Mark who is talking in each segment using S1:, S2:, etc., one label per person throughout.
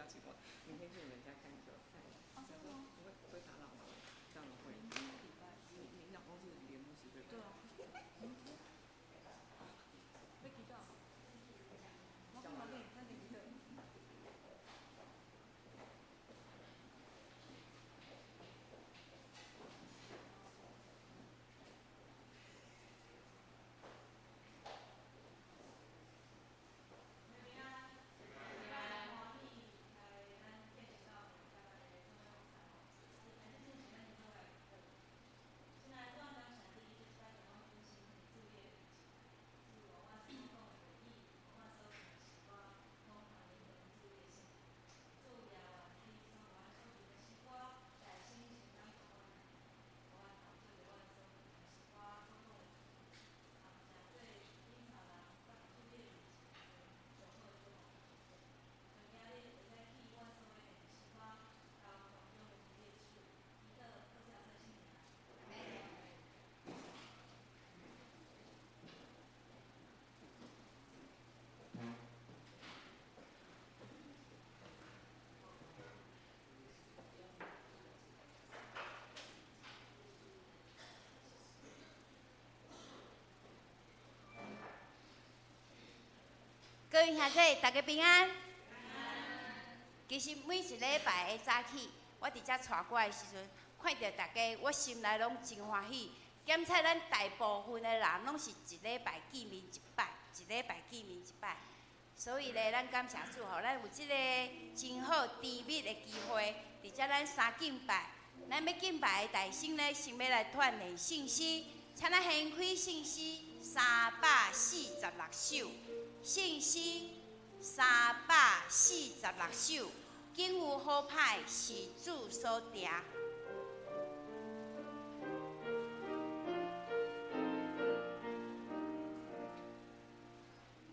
S1: 情，我明天去你们家看球赛。哦，真的吗？会打扰吗？这样会。你老公是联牧师对吧？对啊。会提到。我干嘛给你看这个？
S2: 各位兄弟，大家平安。其实每一礼拜的早起，我伫遮带歌的时阵，看到大家，我心内拢真欢喜。检测咱大部分的人拢是一礼拜见面一摆，一礼拜见面一摆。所以咧，咱感谢主，吼，咱有即个真好甜蜜的机会，伫遮咱三敬拜，咱要敬拜的大神咧，先要来锻炼信心，请咱掀开信息346首。信息346首，景有好歹是主所定。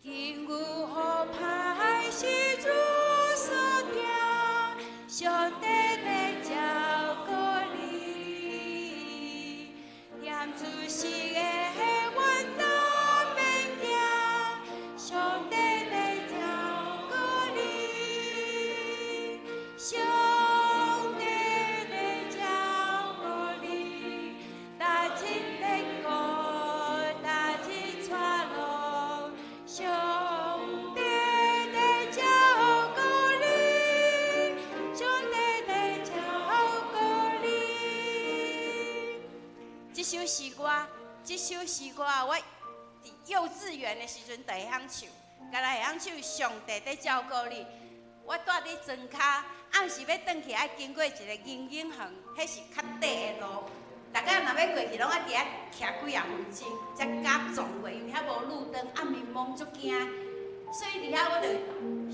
S2: 景有好歹是主所定，上帝要照顾你，念出是的。这首诗歌我伫幼稚园的时阵就会晓唱，敢若会晓唱上帝在照顾你。我住伫庄骹，暗时要转去爱经过一个银影巷，迄是较短的路。大家若要过去，拢爱伫遐徛几啊分钟，才敢撞过，因为遐无路灯，暗暝蒙足惊。所以伫遐我就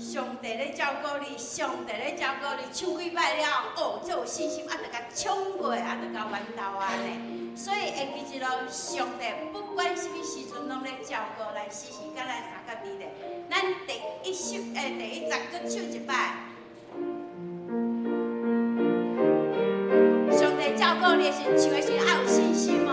S2: 上帝咧照顾你，上帝咧照顾你，唱几摆了，哦，才有信心，就甲冲过，就甲弯道安尼。所以会记一路，上帝不管什么时阵拢咧照顾咱，时时甲咱相甲你咧。咱第一集，搁唱一摆。上帝照顾你的时，唱的时要有信心哦。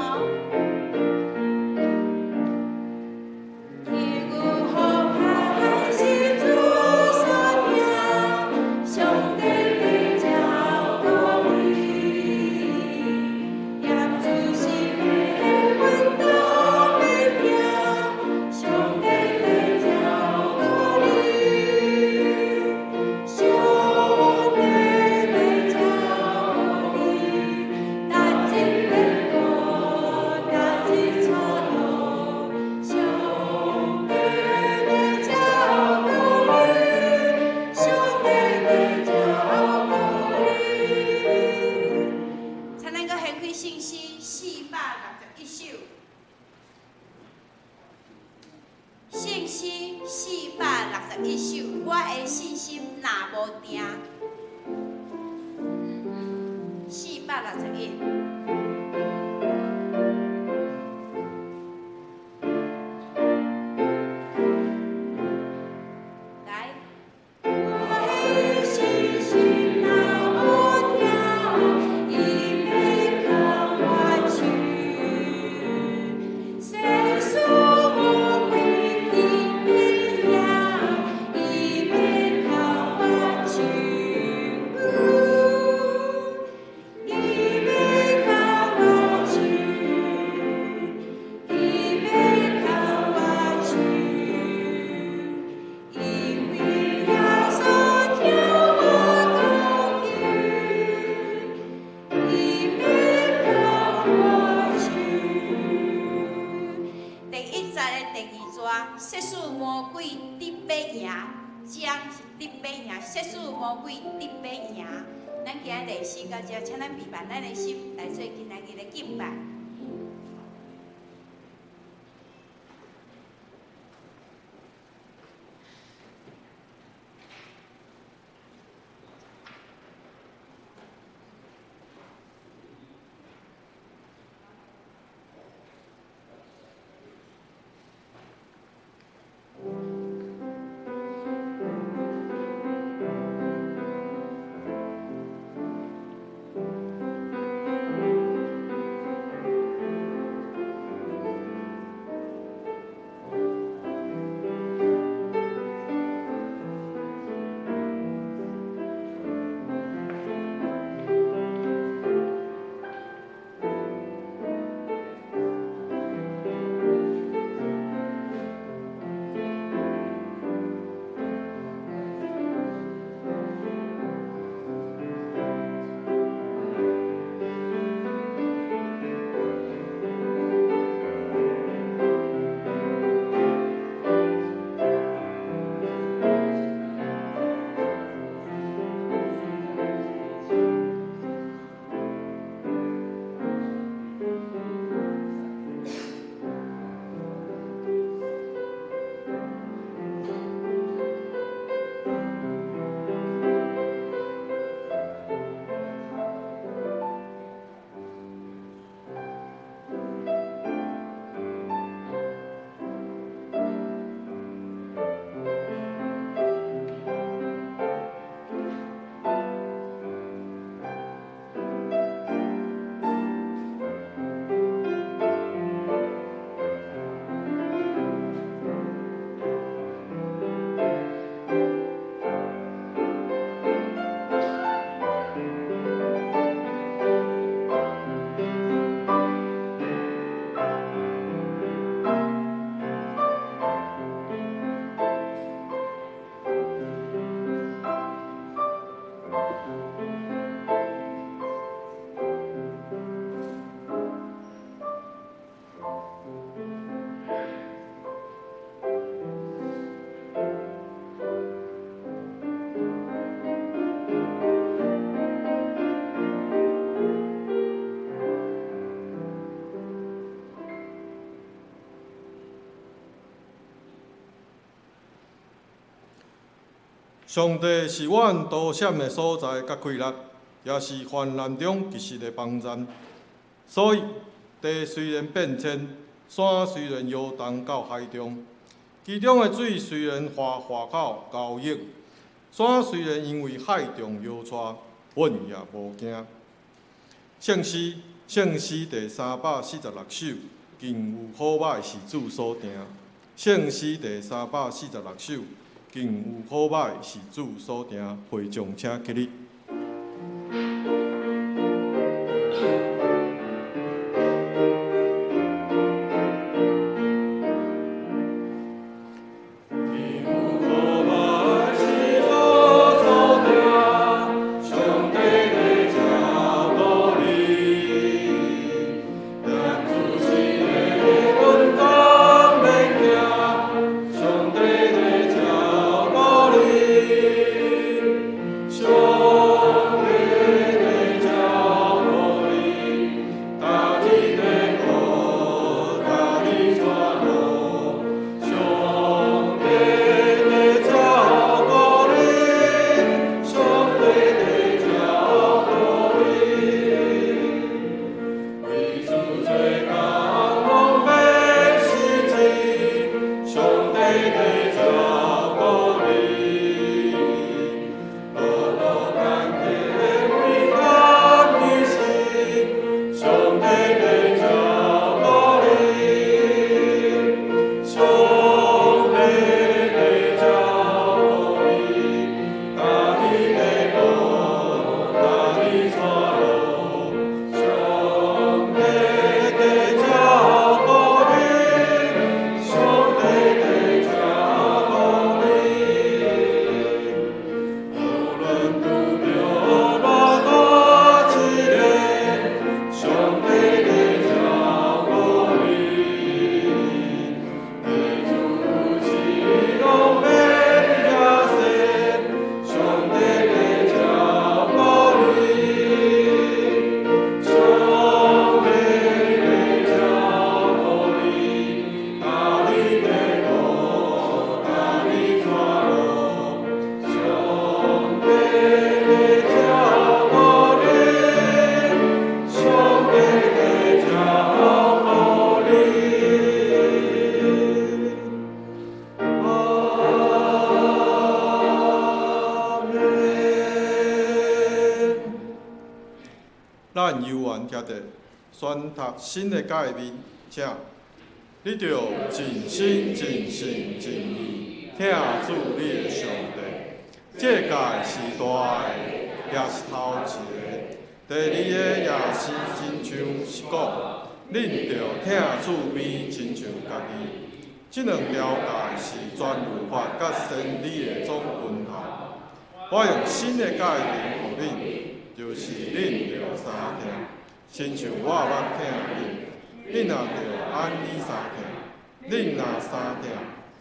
S2: 去。二抓，色素魔鬼得要赢，将是得要赢，色素魔鬼得要赢。咱今日礼诗到这，请咱备办咱的心来做今仔日的敬拜。
S3: 上帝是阮渡险的所在甲气力，也是患难中及时的帮衬。所以，地虽然变迁，山虽然摇动到海中，其中的水虽然化口交溢，山虽然因为海中摇拽，阮也无惊。圣诗第346首，近有好歹是主所定。圣诗第346首。近有好歹是主所定，会众请起立。
S4: Show
S3: 咱游玩听得选读新的界面，请你着尽心尽性尽意听主你的上帝。这届是大的，也是头一个。第二个也是亲像是讲，恁着听主边亲像家己。这两条界是全律法甲真理的总根头。我用新的界面予恁，就是恁着三听，亲像我捌听恁。恁若着安尼三听，恁若三听，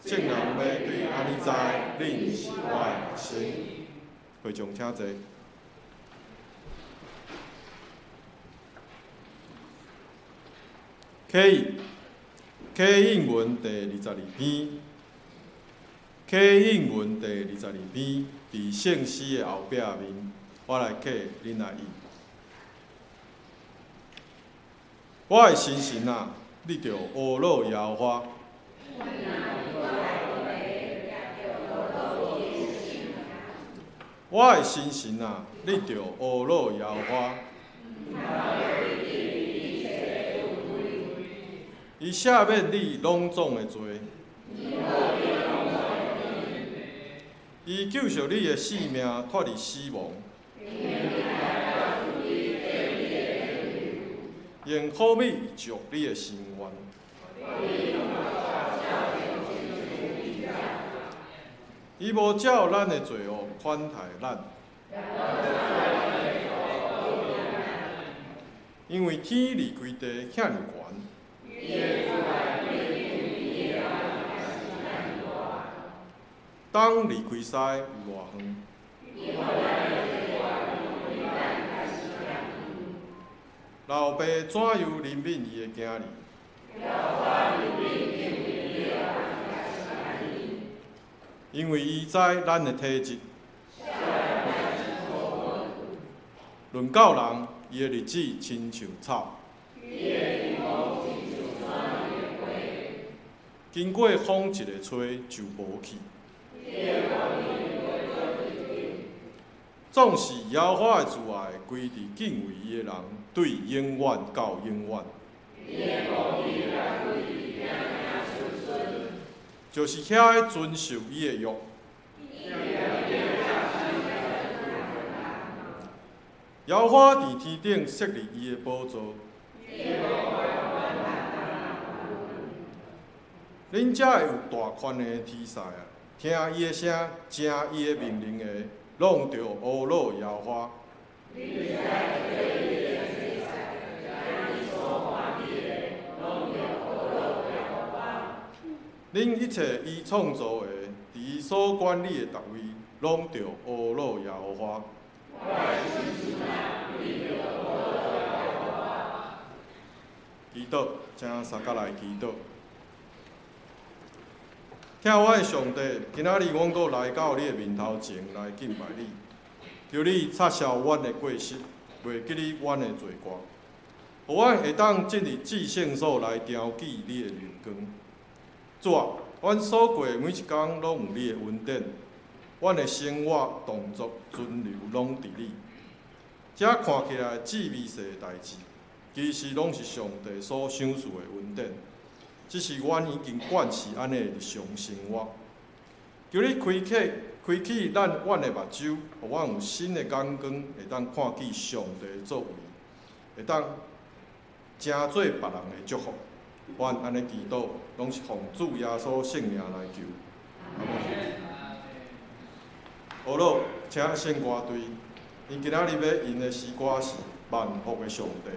S3: 正人要对安尼知，恁是我的学生。会众请坐。K 英文第22篇，K 英文第22篇，伫圣诗的后壁面，我来刻恁来译。我的心神啊，你着学老耶和华。我的心神啊，你着学老耶和华。伊赦免你拢总的罪，伊救赎你的性命，脱离死亡，用好米祝你的心愿。伊无照咱的罪恶款待咱，因为天离开地遐尔悬。当离开西有偌远？老爸怎样怜悯伊的囝儿？因为伊知咱的体质。论到人，伊的日子亲像草。经过风一个吹就无去。总是耶和华的慈爱归伫敬畏伊的人，对永远到永远。就是遐个遵守伊的约。耶和华伫天顶设立伊的宝座。恁遮会有大宽的天使啊，听伊的声，听伊的命令的，拢着学老耶和华。恁一切伊创造的，伫伊所管理的逐位，拢着学老耶和华。祈祷，请三角来祈祷。听我的上帝，今仔日阮阁来到你的面头前来敬拜你，求你擦消阮的过失，袂记你阮的罪过，互阮会当进入至圣所来调记你的荣光。主啊，阮所过每一天拢有你的恩典，阮的生活、动作、存留拢伫你。这看起来至微细的代志，其实拢是上帝所赏赐的恩典。只是阮已经惯习安尼的日常生活，求你开启阮的目睭，互阮有新的眼光，会当看见上帝的作为，会当成做别人的祝福。阮安尼祈祷，拢是奉主耶稣圣名来求。好了，请先歌队，因今仔日要吟的诗歌是《万福的上帝》。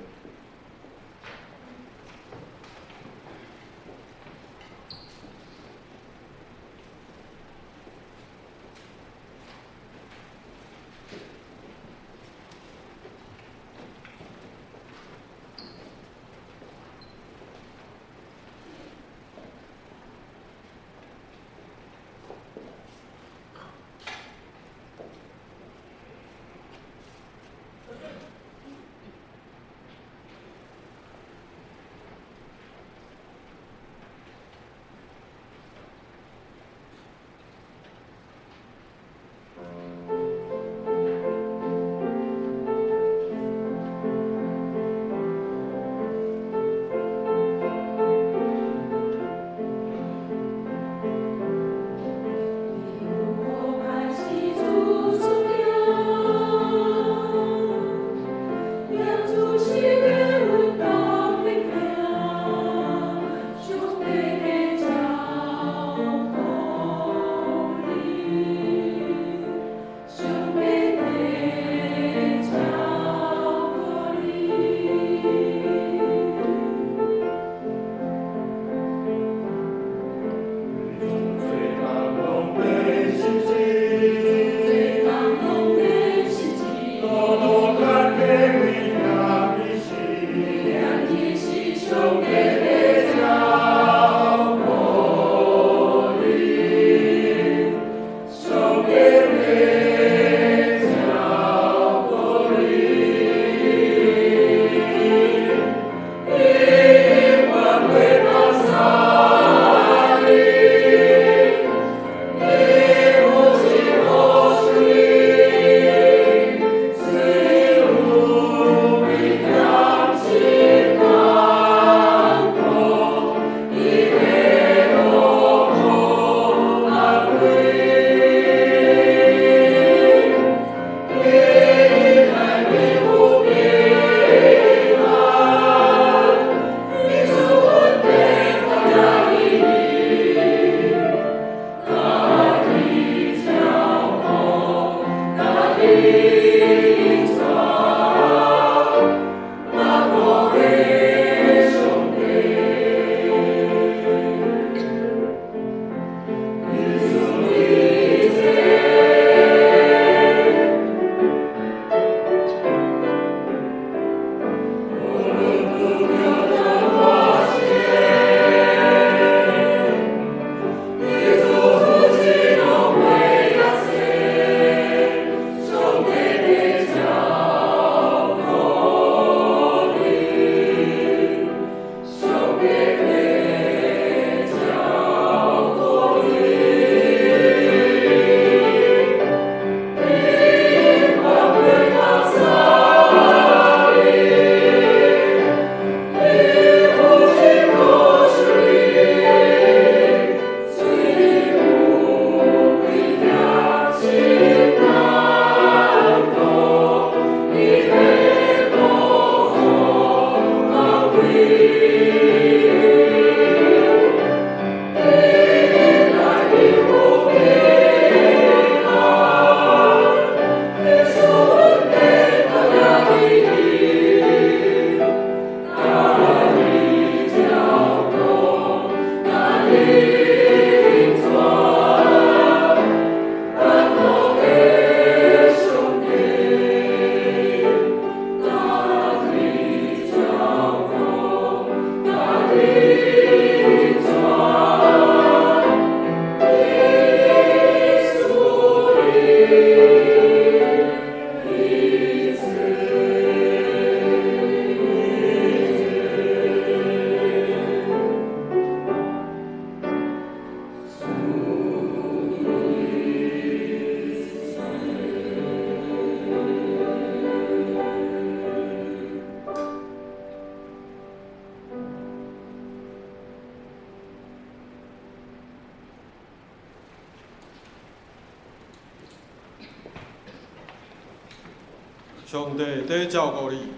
S3: 上帝在照顾你，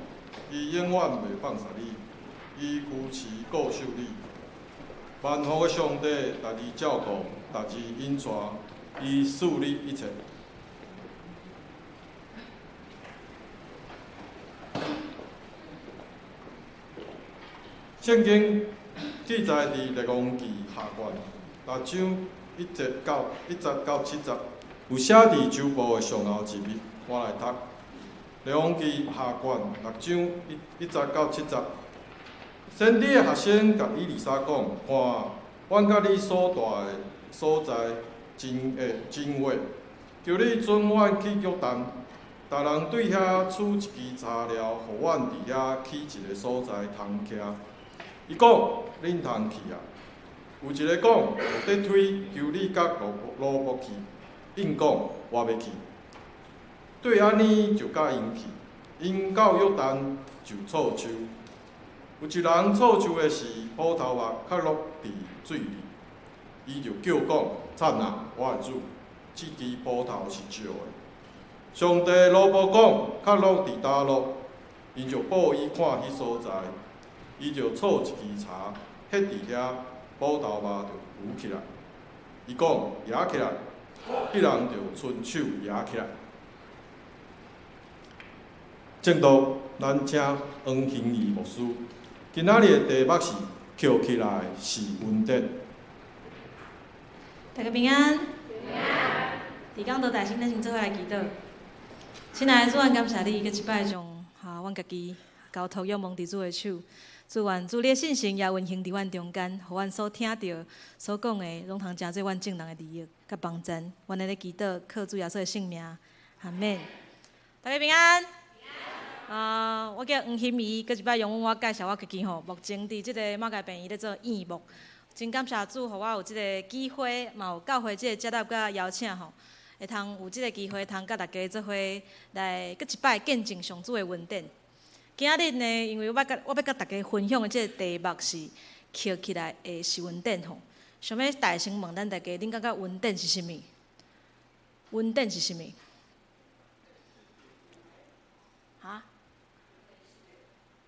S3: 伊永远袂放下你，伊扶持顾守你。万福的上帝，家己照顾，家己引带，伊赐你一切。圣经记载伫列王记下卷6章1节到7节，有写伫周报的上后一笔，我来读。列王记下卷6章1节到7节。先知的学生甲以利沙讲：看，阮甲你所住的所在真话，叫你准阮去约旦，逐人对遐取一支柴寮，互阮伫遐起一个所在通徛。伊讲：恁通去啊！有一个讲：有得推，求你甲罗伯去。因讲：我要去。对安尼就甲因去。因到约旦就错手。有一人错手的是葡萄木较落伫水里，伊就叫讲：惨啊！我的主，这支葡萄是石的。上帝罗伯讲：较落伫倒落，因就报伊看迄所在。伊就错一支柴，迄伫遐，葡萄木就浮起来。伊讲摇起来，迄人就伸手摇起来。正道，咱请黄兴义牧师。今仔日的题目是捡起来是恩典。
S4: 大家平安。平安。伫讲道大心，咱先做伙来祈祷。亲爱的主，感谢你，搁一摆将阮家己交托仰望伫主的手。主愿主你的信心也运行伫阮中间，互阮所听到、所讲的，拢通成做阮正人的利益甲帮助。阮来咧祈祷，靠主耶稣的性命，阿免。大家平安。我叫黄欣怡，搁一摆容我介绍我家己吼。目前伫即个马街病院咧做义牧，真感谢主，互我有即个机会，嘛有教会即个接纳甲邀请吼，会通有即个机会，通甲大家做伙来搁一摆见证上主的恩典。今仔日呢，因为我要甲大家分享的即个题目是捡起来的是恩典吼。想要大声问咱大家，恁感觉恩典是啥物？恩典是啥物？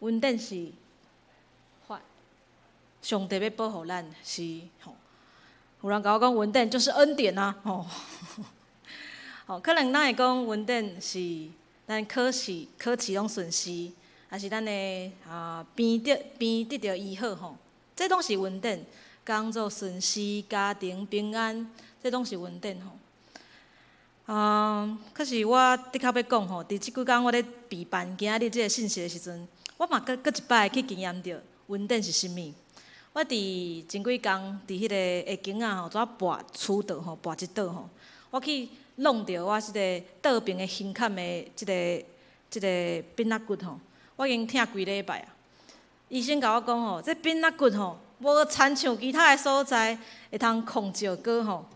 S4: 恩典是上帝要保护咱，是吼。有人甲我讲恩典就是恩典啊，吼。吼，可能咱会讲恩典是咱考试拢顺遂，还是咱的病得到医好吼，这拢是恩典。工作顺遂、家庭平安，这拢是恩典吼。可是我的确要讲吼，伫即几工我咧备办今仔日即个信息的时阵。我嘛搁一摆去经验着恩典是啥物？我伫前几工伫迄个下境啊吼，怎跋厝道吼，跋一道吼，我去弄着我即个倒边的胸坎的即个扁肋骨吼，我已经疼几礼拜啊。医生甲我讲吼，这扁肋骨吼，无亲像其他的所在会通控照过吼。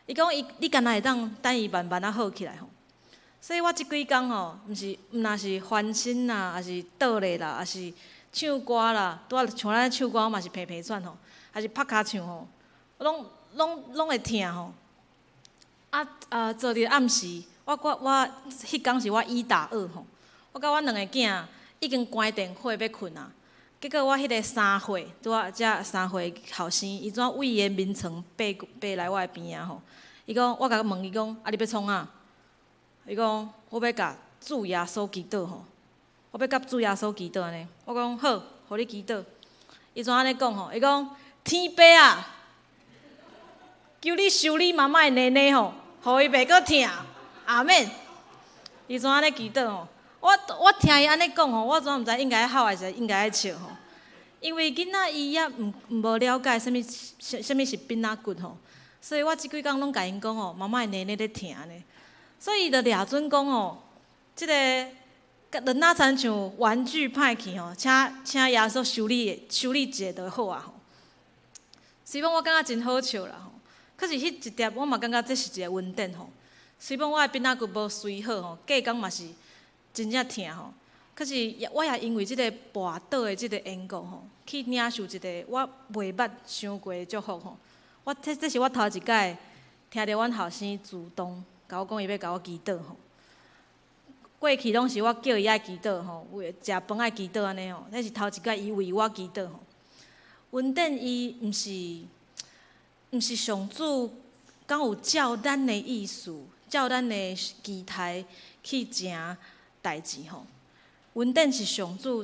S4: 伊讲你干那会当等伊慢慢啊好起来吼。所以我即几工吼，毋若是翻身啦，还是倒咧啦，还是唱歌啦，拄啊像咱唱歌嘛是皮皮喘吼，还是拍骹唱吼，拢会疼吼。昨日暗时，我迄工是我1打2吼，我甲我2个囝已经关电火要困啊，结果我迄个3岁，拄啊遮3岁后生，伊怎为伊的眠床爬来我的边仔吼，伊讲我甲问伊讲，你要创啊？伊讲我要甲主耶稣祈祷吼，我要甲主耶稣祈祷呢。我讲好，互你祈祷。伊怎安尼讲吼？伊讲天父啊，求你修理妈妈的奶奶吼，互伊袂阁疼。阿免。伊怎安尼祈祷吼？我听伊安尼讲吼，我怎毋知应该哭还是应该笑吼？因为囡仔伊也无了解啥物是扁仔骨吼，所以我即几工拢甲因讲吼，妈妈的奶奶咧疼呢。所以就掠准讲吼，即个人仔亲像玩具歹去吼，请耶稣修理一下就好啊吼。虽然我感觉真好笑啦吼，可是迄一点我嘛感觉这是一个恩典吼。虽然我的扁仔骨无随好吼，隔工嘛是真正疼吼，可是我也因为即个跋倒的即个缘故吼，去领受一个我袂捌想过的祝福吼。这是我头一摆听到阮后生主动。甲我讲伊要甲我祈祷吼，过去拢是我叫伊爱祈祷吼，为食饭爱祈祷安尼吼，那是头一摆伊为我祈祷吼。稳定伊毋是上主敢有照咱的意思，照咱的期待去行代志吼。稳定是上主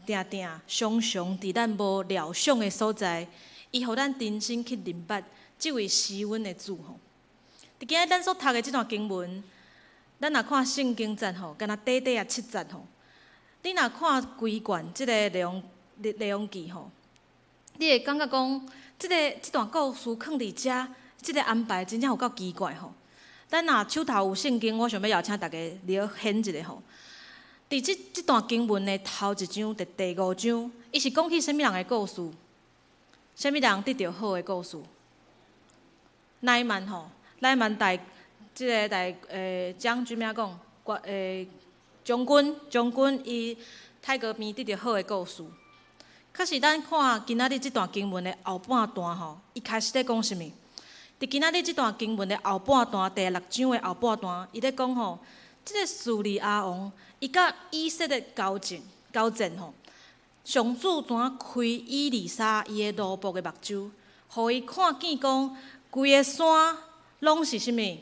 S4: 定定常常伫咱无料想的所在，伊互咱真心去明白即位施恩的主吼。伫今日咱所读的即段经文。咱若看圣经节吼，敢若短短啊7节吼。你若看规卷即个内容记吼，你会感觉讲，即段故事放伫遮，即个安排真正有够奇怪吼。咱若手头有圣经，我想要邀请大家了显一下吼。伫即段经文的头一章，第5章，伊是讲起啥物人的故事？啥物人得到好的故事？乃縵吼，乃縵即个将军咩讲？将军伊太戈边得到好的故事。可是咱看今仔日即段经文的后半段吼，伊开始咧讲啥物？伫今仔日即段经文的后半段，第6章的后半段，伊咧讲吼，即个叙利亚王伊甲以色列交战吼，上主怎开以利沙伊的奴仆的目睭，互伊看见讲规个山拢是啥物？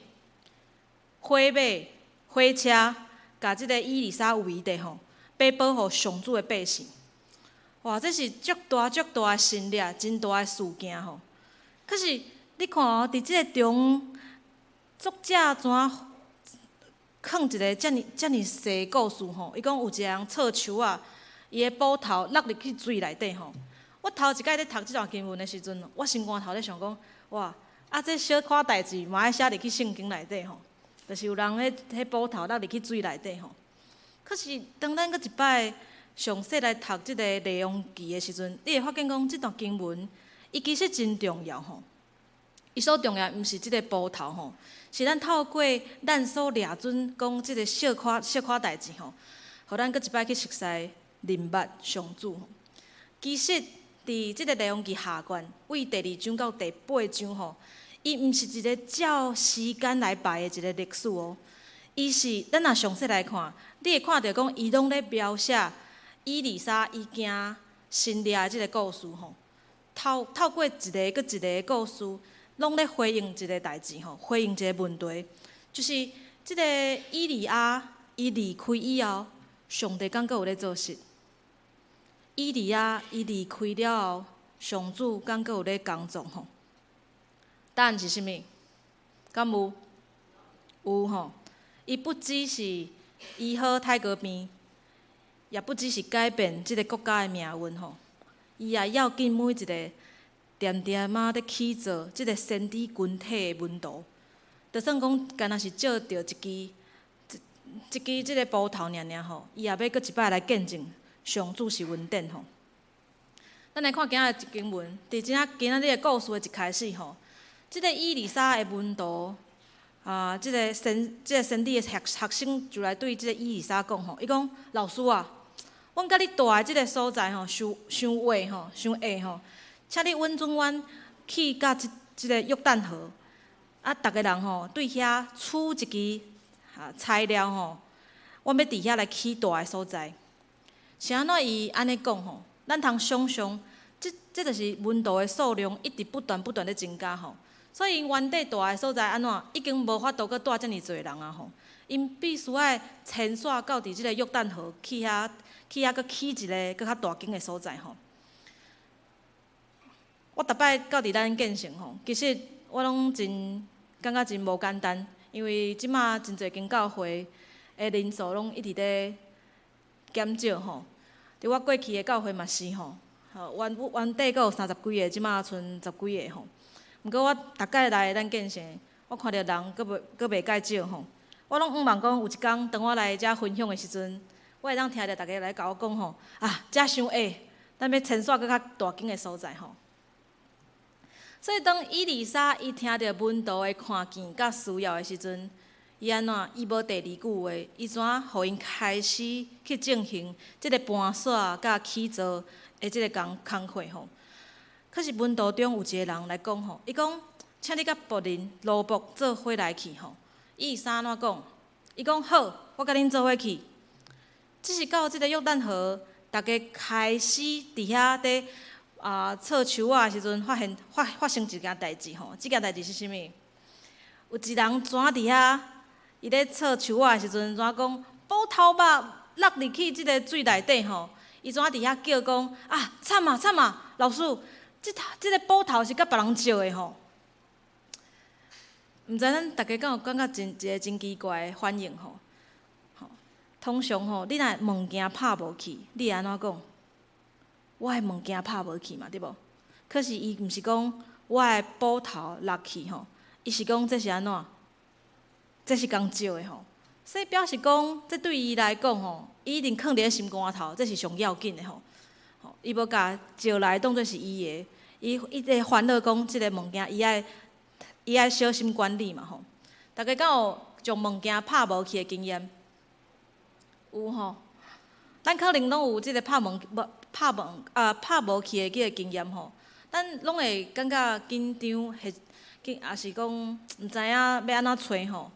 S4: 火马、火车，甲即个以利沙围地吼，要保护上主的百姓。哇，这是足大的胜利，真大的事件吼。可是你看哦，伫即个中，作者怎放一个遮尔细的故事吼？伊讲有一个人插树啊，伊的布头落入去水内底吼。我头一摆咧读即段经文的时阵，我心肝头咧想讲，哇，这小可代志嘛爱写入去圣经内底吼。就是有人迄布头落入去水内底吼。可是当咱搁一摆详细来读即个内容记的时阵，你会发现讲，即段经文伊其实真重要吼。伊所重要毋是即个布头吼，是咱透过咱所掠准讲即个小可代志吼，互咱搁一摆去熟悉明白上主吼。其实伫即个内容记下卷，为第2章到第8章吼。伊毋是一个照时间来排的一个历史哦，伊是咱若详细来看，你会看到讲伊拢咧描写以利沙伊行新掠的即个故事吼。透过一个搁一个故事，拢咧回应一个代志吼，回应一个问题，就是即个以利亚伊离开以后，上帝敢搁有咧做事？以利亚伊离开了后，上主敢搁有咧工作吼？答案是啥物？敢有？有吼！伊不只是医好太戈边，也不只是改变即个国家的命运吼，伊也要紧每一个点点仔咧起造即个先知群体的门徒。就算讲干若是借着一支即个布头尔吼，伊也要搁一摆来见证上主是稳定吼。咱来看今仔日经文，伫今仔日的故事的一开始吼。即个以利沙的门徒即个先知的学生就来对即个以利沙讲吼，伊讲老师啊，阮甲你住的即个所在吼，伤远吼，伤矮吼，请你允准阮去到即个约旦河，逐个人吼对遐取一支材料吼，阮要伫遐来起住的所在。是安怎伊安尼讲吼？咱通想象，这就是门徒的数量一直不断咧增加吼。所以原地住的所在安怎已经无法度搁住遮尔侪人啊吼，因必须爱迁徙到伫即个约旦河去遐搁起一个搁较大间的所在吼。我逐摆到伫咱建成吼，其实我拢感觉真无简单，因为即马真侪间教会的人数拢一直咧减少吼。伫我过去的教会嘛是吼，原地阁有30几个，即马剩10几个吼。毋过我逐届来咱建成，我看到人阁袂介少吼。我拢毋望讲有一天，当我来遮分享的时阵，我会当听到大家来甲我讲吼，遮伤矮，咱要迁徙搁较大间的所在吼。所以当以利沙伊听到门徒的看见甲需要的时阵，伊安怎？伊无第二句话，伊怎互因开始去进行即个搬徙甲起造的即个工课吼？可是门徒中有一个人来讲吼，伊讲，请你甲仆人奴仆做伙来去吼。以利沙安怎讲？伊伊讲好，我甲恁做伙去。只是到即个约旦河，大家开始伫遐伫插树仔的时阵，发生一件代志吼。即件代志是啥物？有一人怎伫遐，伊咧插树仔的时阵，怎讲补头肉落入去即个水内底吼？伊怎伫遐叫讲啊，惨啊惨啊！老师，即个补头是甲别人借的吼。毋知咱大家敢有感觉一个真奇怪的反应吼？通常吼，你若物件拍无去，你会安怎讲？我的物件拍无去嘛，对无？可是伊毋是讲我的补头落去吼，伊是讲这是安怎？这是共借的吼。所以表示讲，这对伊来讲吼，伊一定放伫咧心肝头，这是上要紧的吼。伊无甲借来当作是伊的，伊会烦恼讲即个物件，伊爱小心管理嘛吼。大家敢有将物件拍无去的经验？有吼，咱可能拢有即个拍无去的即个经验吼。咱拢会感觉紧张，也是讲毋知影要安怎找吼。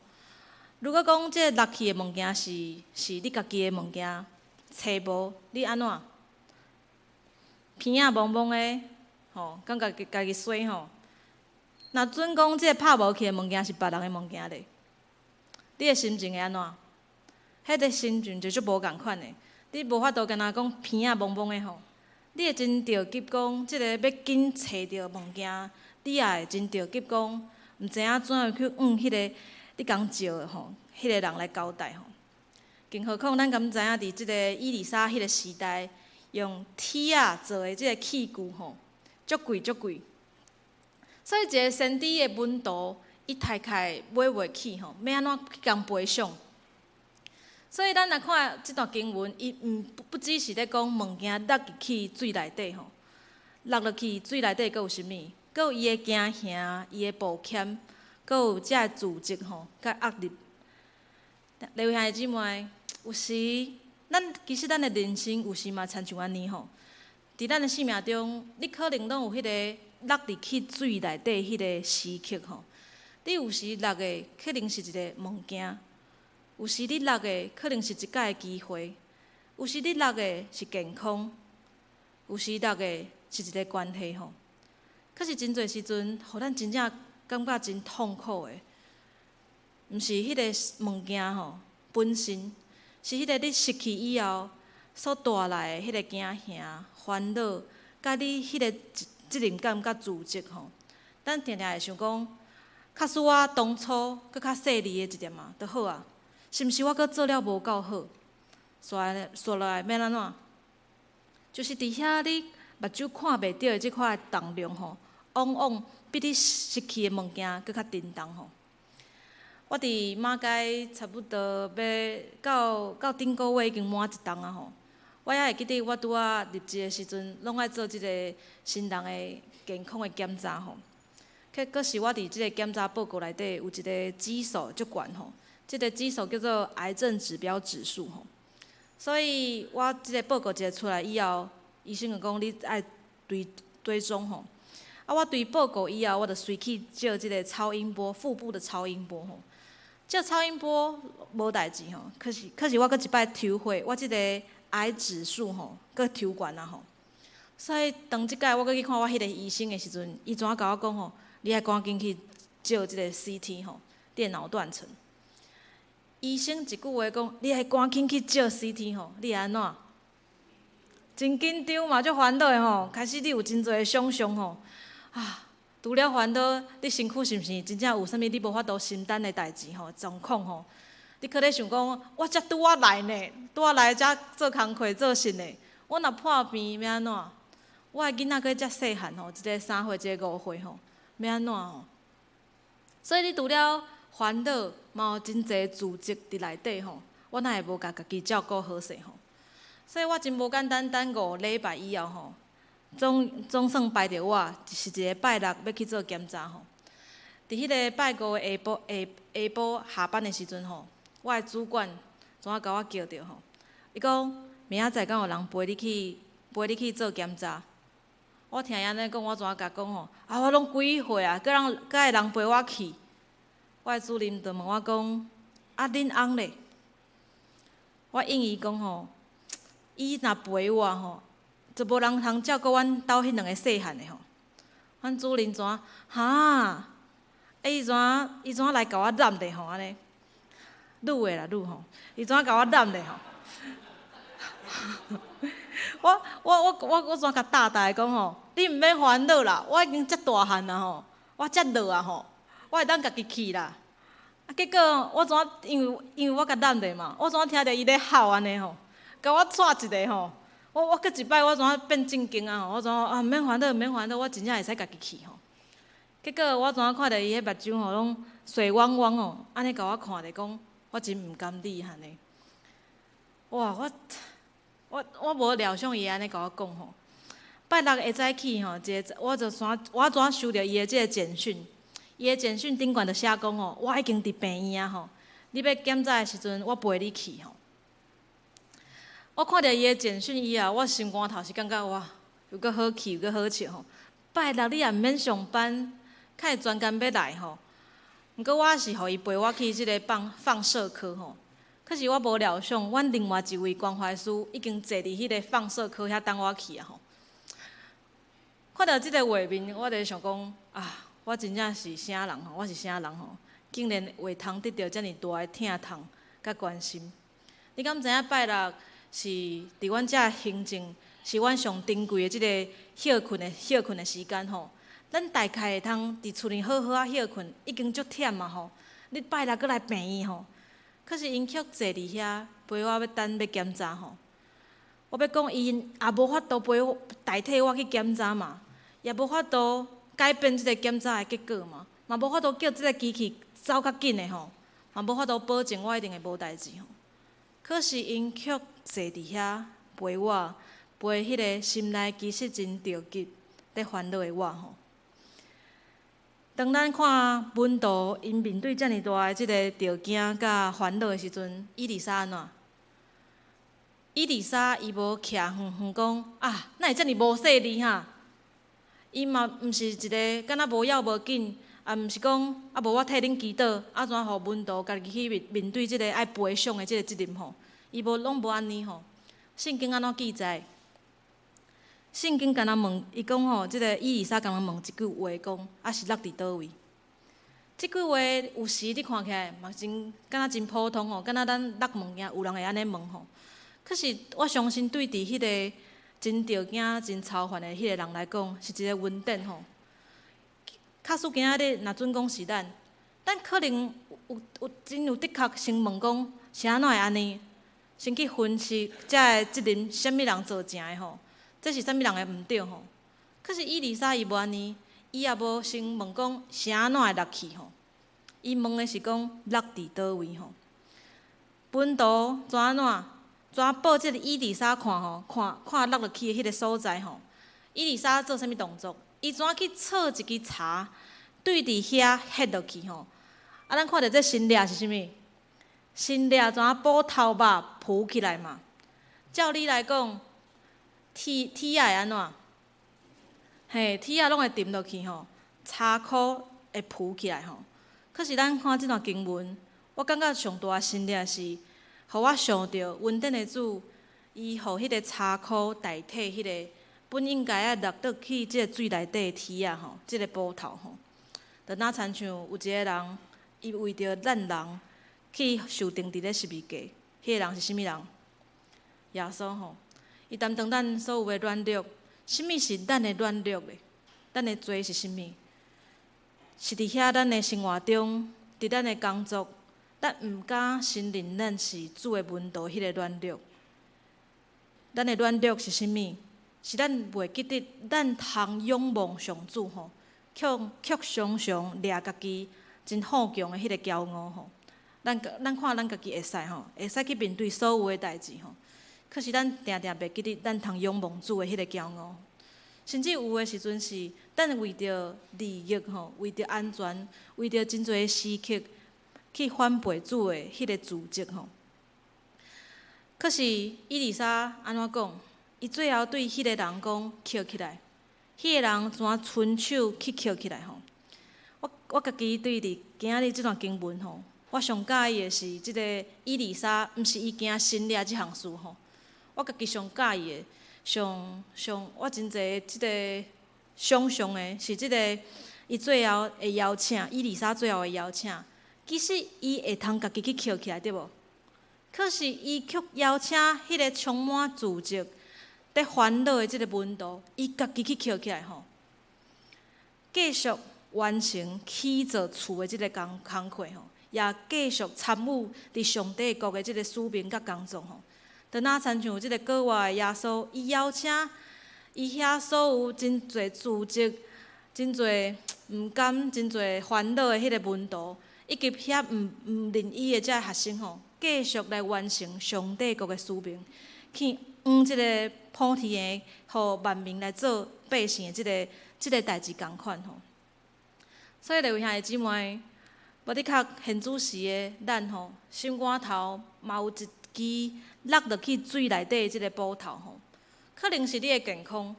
S4: 如果讲即个落去的物件是你家己的物件，找无你安怎？鼻仔蒙蒙的，吼，感觉家己衰吼。若准讲即个拍无去的物件是别人的物件咧，你的心情会安怎？迄个心情就足无共款的。你无法度干那讲鼻仔蒙蒙的吼，你会真着急讲，即个要紧找着物件，你也会真着急讲，毋知影怎样去迄个你刚借的吼，迄个人来交代吼。更何况咱敢知影伫即个伊丽莎迄个时代，用铁仔做的即个器具吼，足贵足贵。所以一个先知的温度，伊大概买袂起吼，要安怎去共赔偿？所以咱来看即段经文，伊不只是咧讲物件落入去水内底吼，落入去水内底，佫有啥物？佫有伊的惊吓，伊的抱歉，佫有遮个自责吼，甲压力。各位兄弟姊妹，有时其实咱的人生有时嘛亲像安尼吼，伫咱的生命中，你可能拢有迄个落入去水内底迄个时刻吼。你有时落的可能是一个物件，有时你落的可能是一届的机会，有时你落的是健康，有时落的是一个关系吼。可是真侪时阵，互咱真正感觉真痛苦的，毋是迄个物件吼本身，是迄个你失去以后所带来的迄个惊吓、烦恼，甲你迄个责任感甲自责吼。咱定定会想讲，假使我当初搁较细腻的一点嘛，就好啊。是毋是我搁做了无够好？说来要安怎？就是伫遐你目睭看袂到的即块重量吼，往往比你失去的物件搁较沉重吼。我伫马街差不多到顶个月已经满一冬啊吼。我还会记得我拄仔入职的时阵，拢爱做即个新人的健康的检查吼。可是我伫即个检查报告内底有一个指数足悬吼。即个指数叫做癌症指标指数吼，所以我即个报告一个出来以后，医生就讲你爱追踪吼。我对报告以后，我就随去照即个超音波，腹部的超音波吼。照超音波无代志吼，可是我搁一摆抽血，我即个癌指数吼，搁抽悬啊吼。所以当即摆我搁去看我迄个医生的时阵，伊怎甲我讲吼，你爱赶紧去照即个 CT 吼，电脑断层。医生一句话讲，你爱赶紧去照 CT 吼，你会安怎？真紧张嘛，足烦恼的吼。开始你有真侪想象吼，除了烦恼，你身躯是毋是真正有啥物你无法度承担的代志吼？状况吼，你可能想讲，我才拄仔来呢，拄仔来才做工课做甚呢？我若破病要安怎？我的囡仔佫遮细汉吼，一个3岁，一个5岁吼，要安怎吼？所以你除了烦恼，嘛有真侪自责伫内底吼，我哪会无甲家己照顾好势吼？所以我真无简单，等5礼拜以后吼，总算排着我，是一个拜六要去做检查吼。伫迄个拜5的下晡下班的时阵吼，我的主管怎啊甲我叫着吼？伊讲明仔载敢有人陪你去做检查？我听伊安尼讲，我怎啊甲讲吼？我拢几岁啊，佫会人陪我去？我的主任就问我讲，啊，恁翁咧？我应伊讲吼，伊若陪我吼，就无人通照顾阮兜迄两个细汉的吼。阮主人怎哈？伊怎来甲我揽咧吼安尼？女的啦女吼，伊怎甲我揽咧吼？我怎甲大大讲吼？你毋免烦恼啦，我已经遮大汉啦吼，我遮老啊吼，我会当家己去啦。啊，结果我怎因为我甲揽咧嘛，我怎听着伊咧哭安尼吼，甲我带一个吼，我过一摆我怎变正经啊吼，我怎啊毋免烦恼毋免烦恼，我真正会使家己去吼。结果我怎看着伊迄目睭吼拢水汪汪吼，安尼甲我看着讲，我真毋甘你安尼。哇，我无料想伊安尼甲我讲吼。拜六下早起吼，我怎收到伊的即个简讯？伊的简讯顶悬就写讲吼，我已经伫病院啊吼，你要检查的时阵，我陪你去吼。我看到伊的简讯以后，我心肝头是感觉哇，又搁好气又搁好笑吼。拜六你也毋免上班，较会专工要来吼。毋过我是互伊陪我去即个放射科吼。可是我无料想，阮另外一位关怀师已经坐伫迄个放射科遐等我去啊吼。看到即个画面，我就想讲啊，我真正是啥人吼？我是啥人吼？竟然会通得到遮尔大的疼痛甲关心。你敢知影拜六是伫阮遮行政，是阮上珍贵的即个休困的时间吼。咱大概会通伫厝里好好啊休困，已经足忝嘛吼。你拜六搁来病院吼，可是因却坐伫遐陪我要等要检查吼。我要讲伊也无法度陪我代替我去检查嘛，也无法度改变即个检查的结果嘛，嘛无法度叫即个机器走较紧的吼，嘛无法度保证我一定会无代志吼。可是因却坐伫遐陪我，陪迄个心内其实真着急、在烦恼的我吼。当咱看文图因面对遮尔大的即个着惊甲烦恼的时阵，伊丽莎安怎？伊丽莎伊无徛远远讲啊，哪会遮尔无细腻哈？伊嘛毋是一个敢若无要无紧，也毋是讲啊无我替恁祈祷，啊怎互文图家己去面对即个爱陪丧的即个责任吼？伊拢无安尼吼。圣经安怎记载？圣经敢若问伊讲吼，即个伊丽莎敢若问一句话讲，啊是落伫倒位？即句话有时你看起来嘛真敢若真普通吼，敢若咱落物件有人会安尼问吼。可是我相信对伫迄个真着惊、真操烦的迄个人来讲，是一个恩典吼。假使今仔日若准讲是咱可能有的确先问讲，是安怎会安尼？先去分析遮个责任，啥物人做正的吼？这是啥物人的毋对吼？可是伊丽莎伊无安尼，伊也无先问讲是安怎会落去吼？伊问的是讲落伫倒位吼？本图怎安怎？怎报即个伊丽莎看吼？看落落去的迄个所在吼？伊丽莎做啥物动作？伊怎去插一支茶，对伫遐ฮ็落去吼？啊，咱看到这新掠是啥物？新掠怎补头发浮起来嘛？照理来讲，铁会安怎？嘿，铁拢会沉落去吼，茶箍会浮起来吼。可是咱看即段经文，我感觉上大新掠是，互我想到恩典的主，伊互迄个茶箍代替迄个本应该落倒去即个水内底的铁啊吼，即个补头吼。就若亲像有一个人，伊为着咱人去受定伫咧十字架，迄个人是啥物人？耶稣吼，伊担当咱所有的软弱。什物是咱的软弱咧？咱的罪是啥物？是伫遐咱的生活中，伫咱的工作，咱毋敢承认咱是主的门徒，迄个软弱。咱的软弱是啥物？是咱袂记得，咱通仰望上主吼，却常常掠家己真好强的迄个骄傲吼。咱看咱家己会使吼，会使去面对所有的代志吼。可是咱定定袂记得，咱通仰望主的迄个骄傲，甚至有的时阵是咱为着利益吼，为着安全，为着真侪时刻去反背主的迄个自责吼。可是伊丽莎安怎讲？伊最后对迄个人讲：捡起来。迄个人怎伸手去捡起来吼？我家己对伫今仔日即段经文吼，我上介意的是即个伊丽莎，毋是伊惊新掠即项事吼。我家己上介意的，我真侪即个想象的是即个伊最后的邀请，伊丽莎最后的邀请，其实伊会通家己去捡起来，对无？可是伊却邀请迄个充满自责、伫烦恼的即个文图，伊家己去捡起来吼，继续完成起造厝的即个工课吼，也继续参与伫上帝国的即个使命甲工作吼。就若亲像即个国外的耶稣，伊邀请伊遐所有真侪自责、真侪毋甘、真侪烦恼的迄个文图，以及遐毋认伊的遮学生吼。继续来完成上帝国的使命，去即个普天的，互万民来做百姓的即个代志共款吼。所以，各位兄弟姊妹，无的确现主时的咱吼，心肝头嘛有一支落落去水内底的即个宝头吼，可能是你的健康，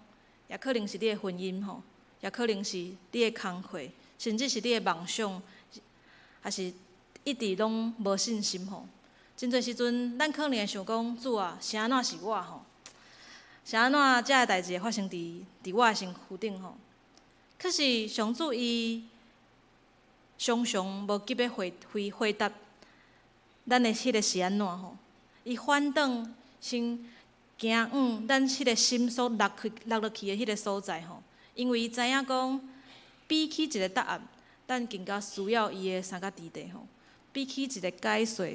S4: 也可能是你的婚姻吼，也可能是你的工课，甚至是你的梦想，还是一直拢无信心吼。真侪时阵，咱可能会想讲，主啊，是安怎是我吼？是安怎遮个代志会发生伫我的身躯顶吼？可是上主伊常常无急要回答咱的迄个是安怎吼？伊反倒先行往咱迄个心所落落去的迄个所在吼，因为伊知影讲，比起一个答案，咱更加需要伊的三角地地吼，比起一个解说。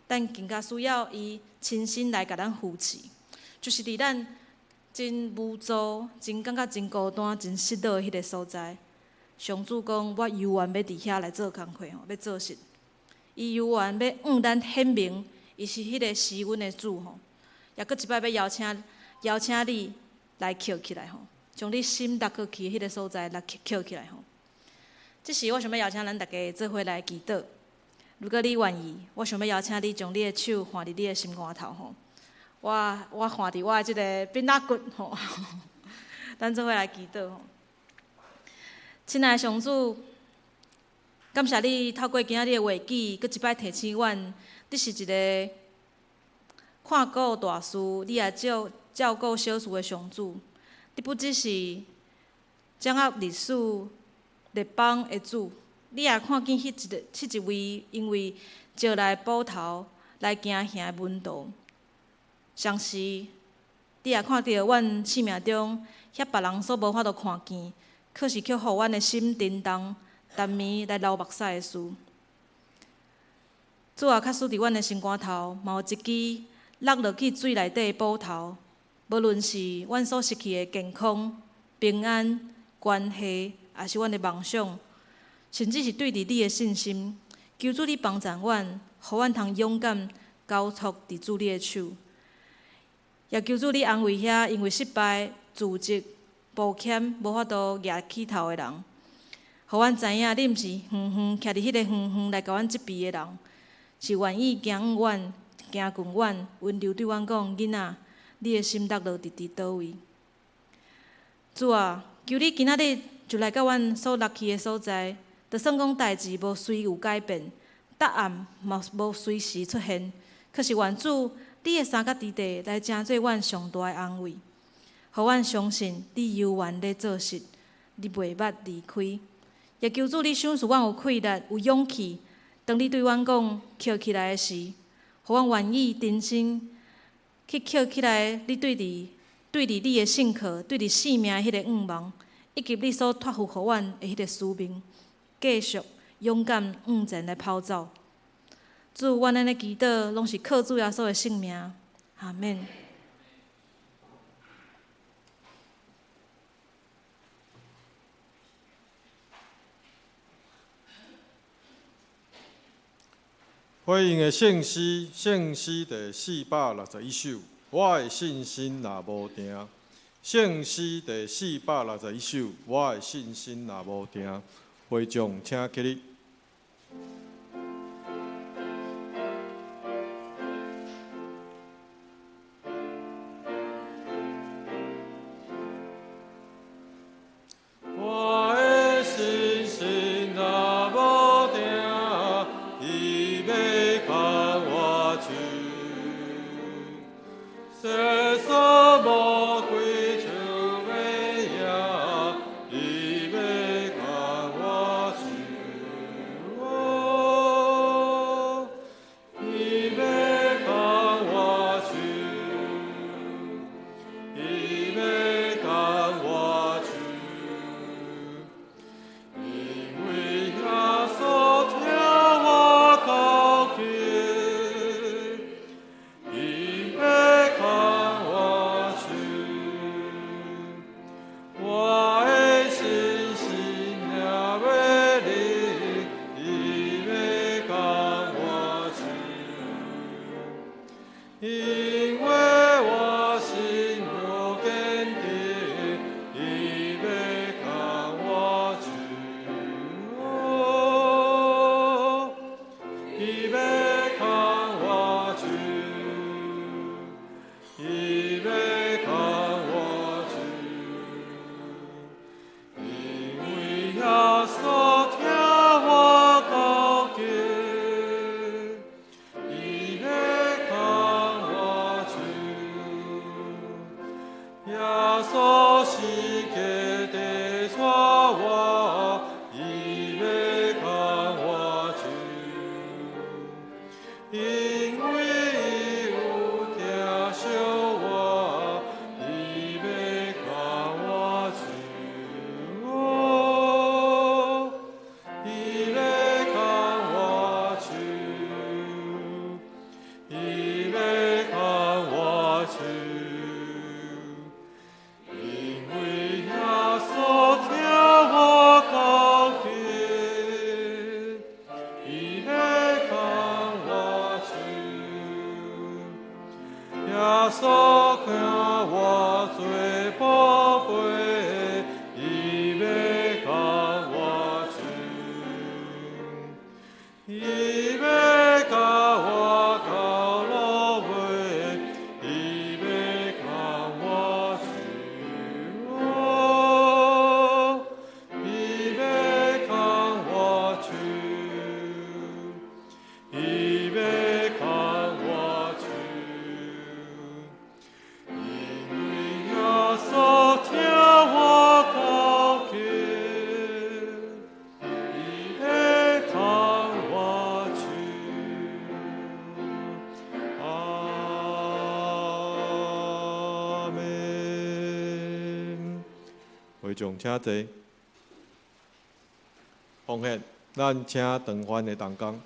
S4: 咱更加需要伊亲身来甲咱扶持，就是伫咱真无助、真感觉真孤单、真失落的迄个所在。上主讲，我犹原要伫遐来做工课吼，要做事。伊犹原要向咱显明，伊是迄个施恩的主吼。也搁一摆要邀请你来捡起来吼，将你心落过去迄个所在来捡起来吼。这时我想要邀请咱大家做伙来祈祷。如果你愿意，我想要邀请你将你的手放伫你的心肝头吼。我放伫我的即个鞭打骨吼，咱做伙来祈祷吼。亲爱的上主，感谢你透过今仔日的话语，搁一摆提醒阮，你是一个看顾大事，你也照顾小事的上主。你不只是掌握历史、列邦的主。你也看见迄一位因为招来捕头来行凶的门徒，同时你也看到阮生命中遐别人所无法度看见，可是却互阮的心震动、沉眠来流目屎的事。主啊，确实伫阮的心肝头，嘛有一支落落去水内底的捕头，无论是阮所失去的健康、平安、关系，也是阮的梦想。甚至是对伫你的信心，求主你帮助阮，互阮通勇敢交托伫主你的手，也求主你安慰遐因为失败、自责、抱歉无法度举起头的人，互阮知影你毋是匏徛伫迄个匏来甲阮责备的人，是愿意行阮、行近阮，温柔对阮讲：囡仔，你的心落落伫倒位？主啊，求你今仔日就来到阮所落去的所在。就算讲代志无随有改变，答案嘛无随时出现，可是愿主你的三角地地来成做阮上大的安慰，互阮相信你犹原咧做事，你袂捌离开。也求主你赏赐阮有气力、有勇气，当你对阮讲捡起来的时，互阮愿意真心去捡起来。你对伫你的信靠、对伫生命的迄个愿望，以及你所托付互阮的迄个使命。继续勇敢向前来跑走。主，阮安尼祈祷，拢是靠主耶稣的性命。阿免。
S3: 欢迎的圣诗第461首，我的信心若无定。圣诗第461首，我的信心若无定。会众请起立。我的信心若无定，伊要我最宝贝，伊要甲我亲，伊要甲我到落尾，伊要甲我亲，伊要甲我亲，伊要甲我亲。耶稣听我告诫，伊会看我手。阿门。会众请坐，奉献咱请长番的同工。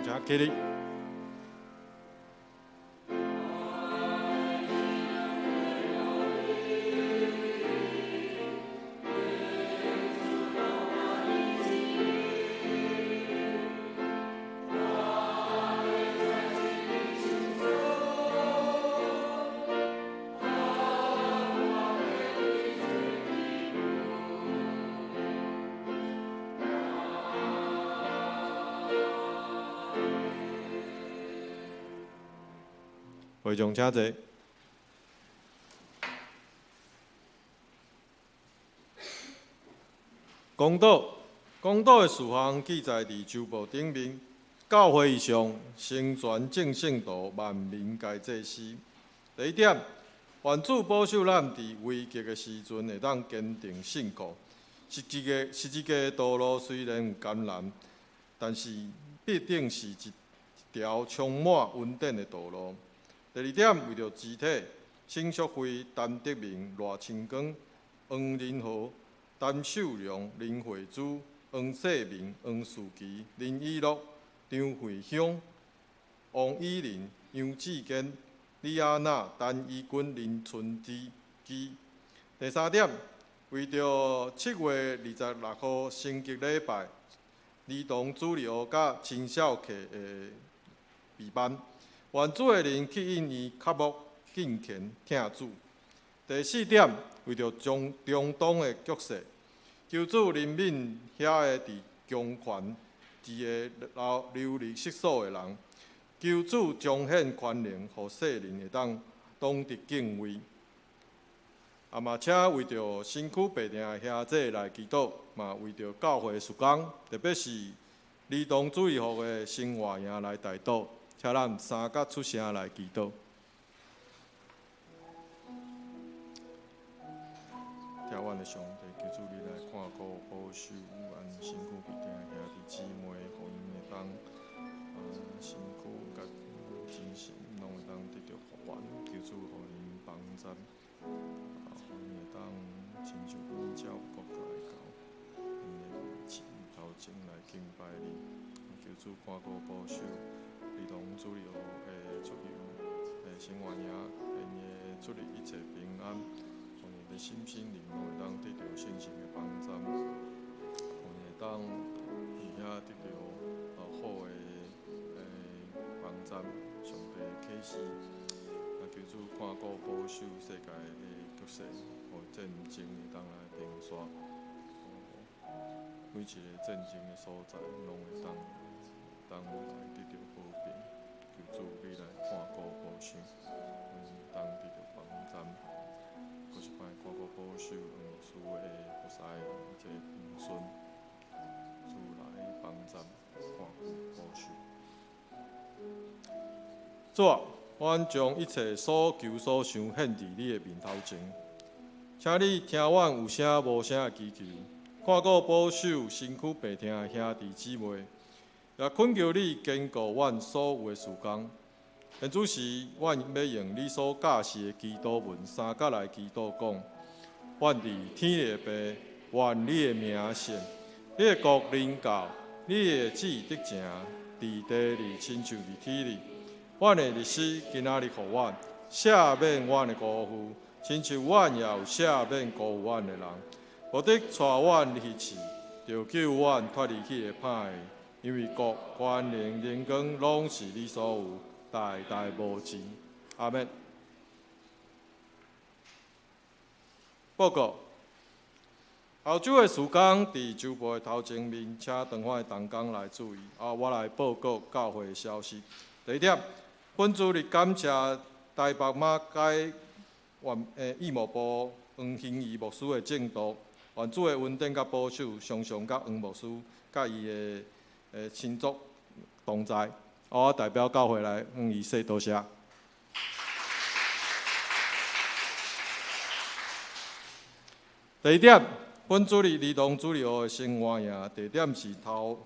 S3: 请起立。会众请坐。公道的事项记载伫周报顶面。教会以上，成全正圣道，万民皆祭司。第一点，愿主保守咱伫危急的时阵会当坚定信靠。实际的道路虽然有艰难，但是必定是一条充满稳定的道路。第二点，为着肢体，沈淑慧、陈德明、赖清光、黄仁豪、陈秀良、林慧珠、黄世明、黄树琪、林依乐、张慧香、王依林、杨志坚、李亚娜、陈怡君、林春基。第三点，为着7月26号星期礼拜，儿童主日学甲青少课的备班。愿主的灵吸引伊较目敬虔听主。第四点，为着中东的局势，求主怜悯遐个伫强权伫个流离失所的人，求主彰显权能，互世人会当懂得敬畏。嘛，请为着身躯病痛的兄弟来祈祷，嘛为着教会的事工，特别是儿童主义学的生活营来代祷。请咱三甲出声来祈祷。听阮的上帝，求主你来看顾保守咱身躯病痛的兄弟姊妹，互因会当身躯甲精神拢会当得到复原。求主互因帮助，互因会当亲像阮照国家的教，因会头前来敬拜你。求主看顾保守。儿童主日学的出游，生活营，因的出入一切平安，互因的心灵拢会当得到圣神的帮助，互因会当伫遐得到好的帮助，上帝启示，求主看顾保守世界的局势，互战争会当来平息，每一个战争的所在拢会当来得到和平。求主你来看顾保守，当得到帮助。搁一摆看顾保守牧师的服侍这平顺，主来帮助看顾保守。主啊，阮将一切所求所想献伫你的面头前，请你听阮有声无声的祈求，看顾保守身躯病痛的兄弟姊妹，也恳求你坚固阮所有的事工。现主时，阮要用你所教示的祈祷文三角来祈祷讲：愿伫天的父，愿你的名显，你的国临到，你的旨意得成，伫地里亲像伫天里。阮的历史今仔日互阮赦免阮的辜负，亲像阮也有赦免辜负阮的人。无得带阮离去，就救阮脱离去的歹的，因为国、权、能、荣光，拢是你所有，代代无尽。阿免。报告：后周的事工伫周报的头前面，请长发的同工来注意。我来报告教会的消息。第一点，本主日感谢台北马街义务部黄兴义牧师的正道，愿主的恩典甲保守，常常甲黄牧师甲伊的亲族同在。我代表教会来向伊说多谢。第二点，本主日儿童主日学的生活营地点是桃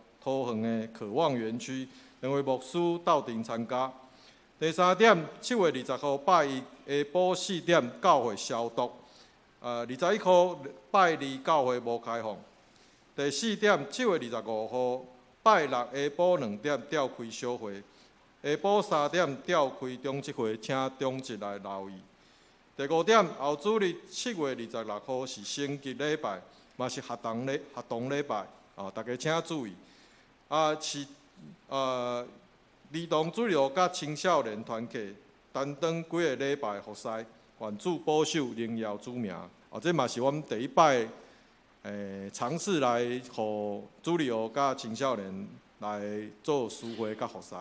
S3: 园的渴望园区，两位牧师斗阵参加。第三点，7月20号拜一下晡4点，教会消毒。21号拜二教会无开放。第四点，7月25号拜六下晡2点召开小会，下晡3点召开中职会，请中职来留意。第五点，后主日7月26号是星期礼拜，嘛是学童礼拜，大家请注意。是儿童主日学甲青少年团契，单当几个礼拜服侍，愿主保守荣耀主名。这嘛是我们第一摆尝试来，互主日学甲青少年来做书会甲服侍，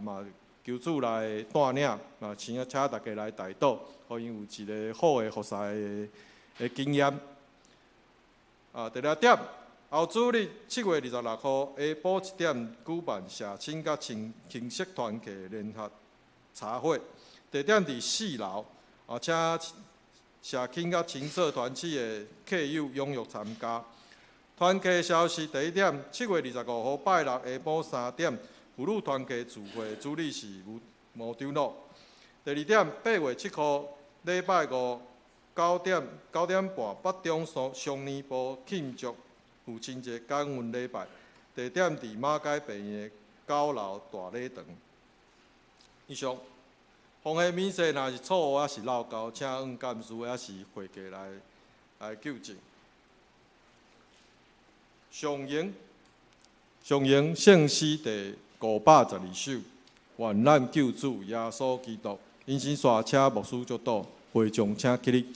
S3: 嘛求主来带领，请大家来带导，互因有一个好的服侍的经验。第六点，后主日7月26号下晡1点举办社青甲青色团契联合茶会，地点伫4楼，请社青甲青色团契的客友踊跃参加。团契消息第一点，7月25号拜六下晡3点。妇女团契聚会主理是毛长老。第二点，8月7号礼拜五9点半，北中双年部庆祝父亲节感恩礼拜，地点伫马街病院9楼大礼堂。以上，防疫免税若是错误还是漏交，请按干事还是会计来纠正。上营圣诗第512首，愿咱救主耶稣基督，因先刷车牧师祝祷，会众请起立。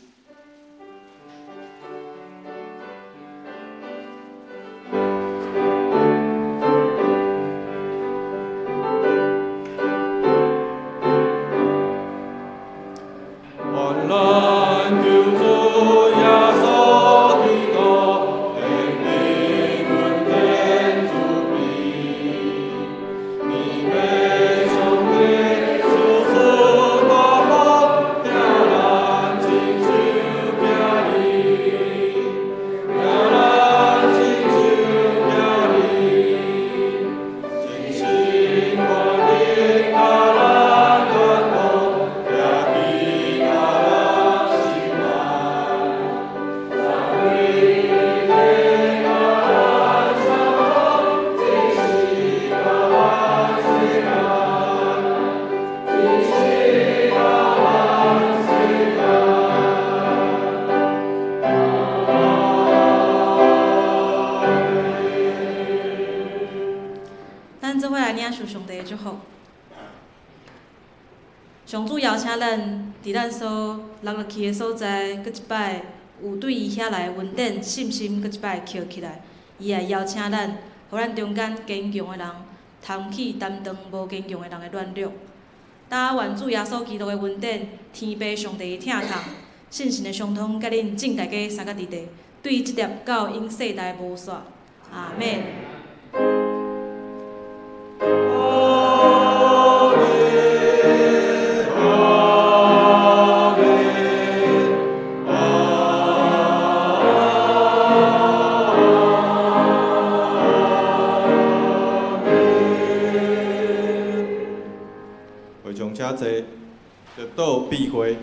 S4: 上主邀请咱伫咱所落落去的所在，搁一摆有对伊遐来稳定信心，搁一摆捡起来。伊也邀请咱，互咱中间坚强的人，担起担当无坚强的人的软弱。但愿主耶稣基督的稳定，天父上帝的疼痛，信心的相通，甲恁正大家三角伫地，对即粒到永世代无煞。阿免。
S3: 会众请坐，得到避讳。